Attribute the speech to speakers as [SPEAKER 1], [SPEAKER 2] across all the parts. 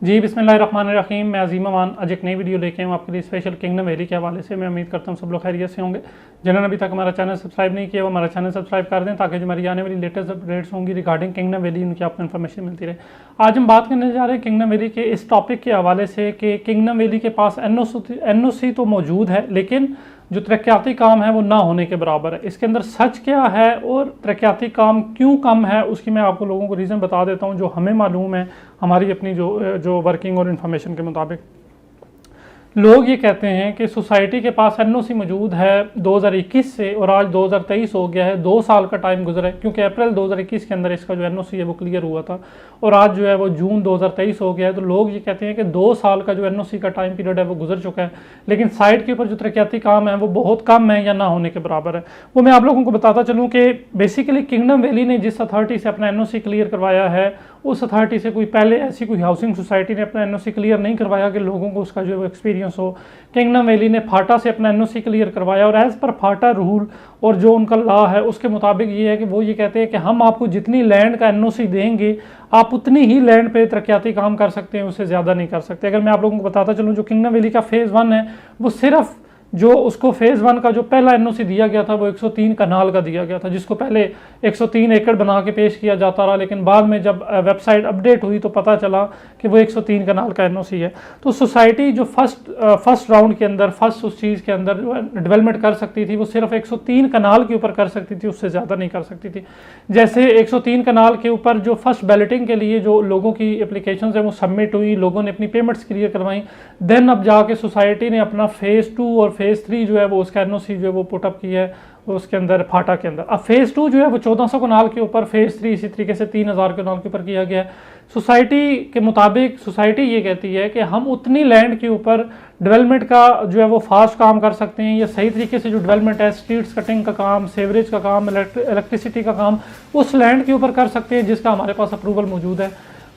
[SPEAKER 1] जी बिस्मिल्लाहिर्रहमानिर्रहीम। मैं अजीम अमान आज एक नई वीडियो लेके आऊँ आपके लिए स्पेशल किंगडम वैली के हवाले से। मैं उम्मीद करता हूँ सब लोग खैरियत से होंगे। जिन्होंने अभी तक हमारा चैनल सब्सक्राइब नहीं किया वो हमारा चैनल सब्सक्राइब कर दें ताकि जो हमारी आने वाली लेटेस्ट अपडेट्स होंगी रिगार्डिंग किंगडम वैली उनकी आपको इन्फॉर्मेशन मिलती रहे। आज हम बात करने जा रहे हैं किंगडम वैली के इस टॉपिक के हवाले से कि किंगडम वैली के पास NOC तो मौजूद है लेकिन जो तरक्याती काम है वो ना होने के बराबर है। इसके अंदर सच क्या है और तरक्याती काम क्यों कम है उसकी मैं आपको लोगों को रीज़न बता देता हूँ जो हमें मालूम है हमारी अपनी जो वर्किंग और इन्फॉर्मेशन के मुताबिक। लोग ये कहते हैं कि सोसाइटी के पास NOC मौजूद है 2021 से और आज 2023 हो गया है, 2 साल का टाइम गुजरा है क्योंकि अप्रैल 2021 के अंदर इसका जो NOC है वो क्लियर हुआ था और आज जो है वो जून 2023 हो गया है। तो लोग ये कहते हैं कि 2 साल का जो NOC का टाइम पीरियड है वो गुजर चुका है लेकिन साइट के ऊपर जो तरक्याती काम है वो बहुत कम है या ना होने के बराबर है। वो मैं आप लोगों को बताता चलूँ कि बेसिकली किंगडम वैली ने जिस अथॉरिटी से अपना NOC क्लियर करवाया है उस अथॉरिटी से कोई पहले ऐसी कोई हाउसिंग सोसाइटी ने अपना NOC क्लियर नहीं करवाया कि लोगों को उसका जो एक्सपीरियंस हो। किंगडम वैली ने फाटा से अपना NOC क्लियर करवाया और एज़ पर फाटा रूल और जो उनका लॉ है उसके मुताबिक ये है कि वो ये कहते हैं कि हम आपको जितनी लैंड का NOC देंगे आप उतनी ही लैंड पे तरक्याती काम कर सकते हैं, उससे ज़्यादा नहीं कर सकते। अगर मैं आप लोगों को बताता चलूँ जो किंगडम वैली का फेज़ 1 है वो सिर्फ जो उसको फेज़ 1 का जो पहला NOC दिया गया था वो 103 कनाल का दिया गया था जिसको पहले 103 एकड़ बना के पेश किया जाता रहा लेकिन बाद में जब वेबसाइट अपडेट हुई तो पता चला कि वो 103 कनाल का NOC है। तो सोसाइटी जो फर्स्ट राउंड के अंदर फर्स्ट उस चीज़ के अंदर जो डेवलपमेंट कर सकती थी वो सिर्फ 103 कनाल के ऊपर कर सकती थी, उससे ज़्यादा नहीं कर सकती थी। जैसे 103 कनाल के ऊपर जो फर्स्ट बैलेटिंग के लिए जो लोगों की एप्लीकेशन है वो सबमिट हुई, लोगों ने अपनी पेमेंट्स क्लियर करवाई, देन अब जाके सोसाइटी ने अपना फेज़ 2 और फेज़ 3 जो है वो उसका NOC जो है वो पुटअप किया है उसके अंदर फाटा के अंदर। अब फेज़ 2 जो है वो 1400 कनाल के ऊपर, फेज़ 3 इसी तरीके से 3000 कनाल के ऊपर किया गया है। सोसाइटी के मुताबिक सोसाइटी ये कहती है कि हम उतनी लैंड के ऊपर डेवलपमेंट का जो है वो फास्ट काम कर सकते हैं या सही तरीके से जो डेवलपमेंट है स्ट्रीट्स कटिंग का काम, सेवरेज का काम, इलेक्ट्रिसिटी का काम उस लैंड के ऊपर कर सकते हैं जिसका हमारे पास अप्रूवल मौजूद है।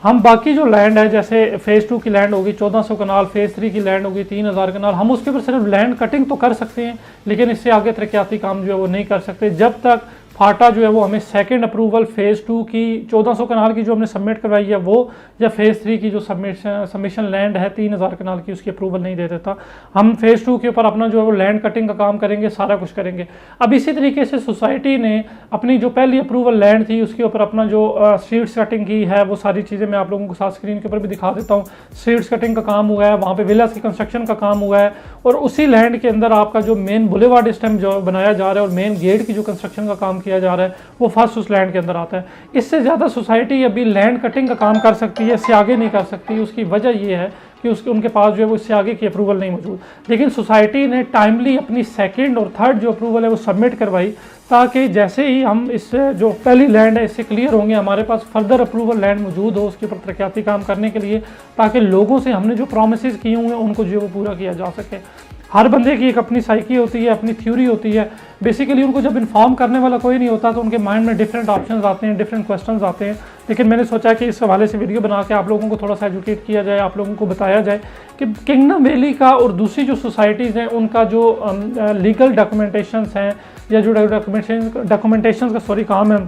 [SPEAKER 1] हम बाकी जो लैंड है जैसे फेज़ 2 की लैंड होगी 1400 कनाल, फेज़ 3 की लैंड होगी 3000 कनाल, हम उसके ऊपर सिर्फ लैंड कटिंग तो कर सकते हैं लेकिन इससे आगे तरक्याती काम जो है वो नहीं कर सकते जब तक फाटा जो है वो हमें सेकंड अप्रूवल फेज़ 2 की 1400 कनाल की जो हमने सबमिट करवाई है वो या फेज़ 3 की जो सबमिशन लैंड है 3000 कनाल की उसकी अप्रूवल नहीं दे देता। हम फेज़ 2 के ऊपर अपना जो है वो लैंड कटिंग का काम करेंगे, सारा कुछ करेंगे। अब इसी तरीके से सोसाइटी ने अपनी जो पहली अप्रूवल लैंड थी उसके ऊपर अपना जो स्ट्रीट्स कटिंग की है वो सारी चीज़ें मैं आप लोगों को साथ स्क्रीन के ऊपर भी दिखा देता हूँ। स्ट्रीट्स कटिंग का काम हुआ है, वहाँ पर विलास की कंस्ट्रक्शन का काम हुआ है और उसी लैंड के अंदर आपका जो मेन बुलेवार्ड इस टाइम जो बनाया जा रहा है और मेन गेट की जो कंस्ट्रक्शन का काम किया जा रहा है वो फर्स्ट उस लैंड के अंदर आता है। इससे ज़्यादा सोसाइटी अभी लैंड कटिंग का काम कर सकती है, इससे आगे नहीं कर सकती। उसकी वजह ये है कि उनके पास जो है वो इससे आगे की अप्रूवल नहीं मौजूद। लेकिन सोसाइटी ने टाइमली अपनी सेकंड और थर्ड जो अप्रूवल है वो सबमिट करवाई ताकि जैसे ही हम इससे जो पहली लैंड है इससे क्लियर होंगे हमारे पास फर्दर अप्रूवल लैंड मौजूद हो उसके ऊपर तरक्याती काम करने के लिए ताकि लोगों से हमने जो प्रोमिसेस किए हुए हैं उनको जो है वो पूरा किया जा सके। हर बंदे की एक अपनी साइकी होती है, अपनी थ्योरी होती है। बेसिकली उनको जब इन्फॉर्म करने वाला कोई नहीं होता तो उनके माइंड में डिफरेंट ऑप्शंस आते हैं, डिफरेंट क्वेश्चंस आते हैं। लेकिन मैंने सोचा कि इस हवाले से वीडियो बना के आप लोगों को थोड़ा सा एजुकेट किया जाए, आप लोगों को बताया जाए कि किंगडम वैली का और दूसरी जो सोसाइटीज़ हैं उनका जो लीगल डॉक्यूमेंटेशंस हैं या जो डॉक्यूमेंटेशन का काम है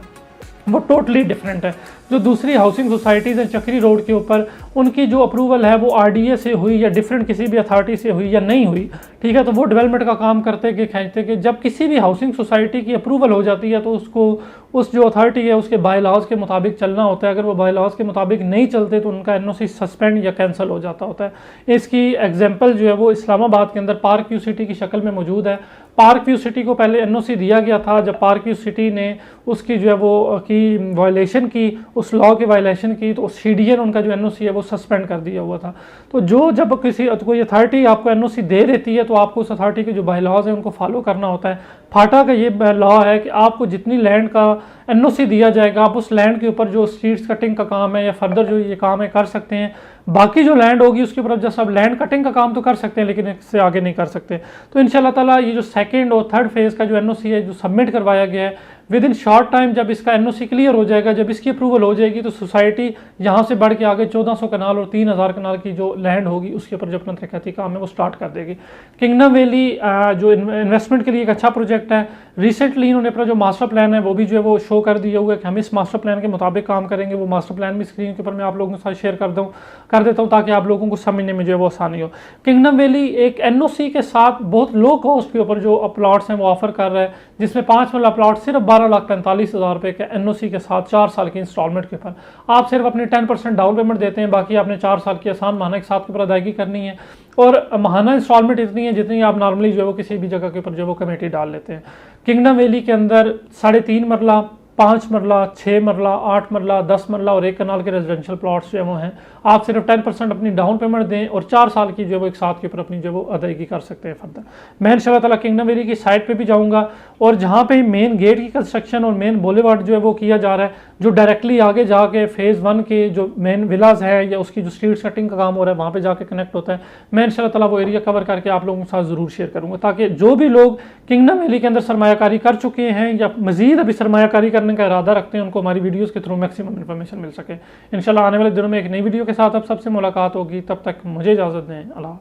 [SPEAKER 1] वो टोटली डिफरेंट है। जो दूसरी हाउसिंग सोसाइटीज़ हैं चक्री रोड के ऊपर उनकी जो अप्रूवल है वो RDA से हुई या डिफरेंट किसी भी अथॉरिटी से हुई या नहीं हुई, ठीक है। तो वो डेवलपमेंट का काम करते कि खींचते कि जब किसी भी हाउसिंग सोसाइटी की अप्रूवल हो जाती है तो उसको उस जो अथॉरिटी है उसके बाय लॉज के मुताबिक चलना होता है। अगर वो बाय लॉज के मुताबिक नहीं चलते तो उनका NOC सस्पेंड या कैंसिल हो जाता होता है। इसकी एग्जाम्पल जो है वो इस्लामाबाद के अंदर पार्क व्यू सिटी की शक्ल में मौजूद है। पार्क व्यू सिटी को पहले NOC दिया गया था, जब पार्क व्यू सिटी ने उसकी जो है वो की वायलेशन की, उस लॉ की वायलेशन की तो CDN उनका जो NOC है वो सस्पेंड कर दिया हुआ था। तो जब कोई अथॉरिटी आपको NOC दे देती है तो आपको उस अथॉरिटी के जो बाय लॉज हैं उनको फॉलो करना होता है। फाटा का ये लॉ है कि आपको जितनी लैंड का NOC दिया जाएगा आप उस लैंड के ऊपर जो स्ट्रीट्स कटिंग का काम है या फर्दर जो ये काम है कर सकते हैं। बाकी जो लैंड होगी उसके ऊपर जैसा लैंड कटिंग का काम तो कर सकते हैं लेकिन इससे आगे नहीं कर सकते। तो इंशाल्लाह ताला ये जो सेकंड और थर्ड फेज़ का जो NOC है जो सबमिट करवाया गया है विद इन शॉर्ट टाइम जब इसका एनओसी क्लियर हो जाएगा, जब इसकी अप्रूवल हो जाएगी, तो सोसाइटी यहाँ से बढ़ के आगे 1400 कनाल और 3000 कनाल की जो लैंड होगी उसके ऊपर जो अपना तरक्याती काम है वो स्टार्ट कर देगी। किंगडम वैली जो इन्वेस्टमेंट के लिए एक अच्छा प्रोजेक्ट है। रिसेंटली इन्होंने अपना जो मास्टर प्लान है वो भी जो है वो शो कर दिया हुआ है कि हम इस मास्टर प्लान के मुताबिक काम करेंगे। वो मास्टर प्लान भी स्क्रीन के ऊपर मैं आप लोगों के साथ शेयर कर देता हूँ ताकि आप लोगों को समझने में जो है वो आसानी हो। किंगडम वैली एक एनओसी के साथ बहुत लो कॉस्ट के ऊपर जो प्लॉट्स हैं वो ऑफर कर रहा है, जिसमें 5 मरला प्लॉट सिर्फ 12,45,000 रुपये के एनओसी के साथ 4 साल की इंस्टॉलमेंट के ऊपर। आप सिर्फ अपनी 10% डाउन पेमेंट देते हैं, बाकी आपने 4 साल की आसान माहाना के साथ के ऊपर अदायगी करनी है, और माहाना इंस्टॉलमेंट इतनी है जितनी आप नॉर्मली जो है वो किसी भी जगह के ऊपर जो वो कमेटी डाल लेते हैं। किंगडम वैली के अंदर 3.5 मरला, 5 मरला, 6 मरला, 8 मरला, 10 मरला और 1 कनाल के रेजिडेंशियल प्लॉट्स जो है वो हैं। आप सिर्फ 10% अपनी डाउन पेमेंट दें और 4 साल की जो है वो एक साथ के ऊपर अपनी जो वो अदायगी कर सकते हैं फर्दर। मैं इंशाल्लाह ताला किंगडम वैली की साइट पे भी जाऊंगा, और जहाँ पे मेन गेट की कंस्ट्रक्शन और मेन बुलेवार्ड जो है वो किया जा रहा है, जो डायरेक्टली आगे जाके फेज़ 1 के जो मेन विलाज है या उसकी जो स्ट्रीट सेटिंग का काम हो रहा है वहाँ पे जाके कनेक्ट होता है, मैं इंशाल्लाह ताला वो एरिया कवर करके आप लोगों के साथ ज़रूर शेयर करूँगा, ताकि जो भी लोग किंगडम वैली के अंदर सरमायाकारी कर चुके हैं या मज़ीद अभी सरमायाकारी करने का इरादा रखते हैं, उनको हमारी वीडियोज़ के थ्रू मैक्सिमम इन्फॉर्मेशन मिल सके। इंशाल्लाह आने वाले दिनों में एक नई वीडियो के साथ आप सबसे मुलाकात होगी। तब तक मुझे इजाज़त दें। अल्लाह।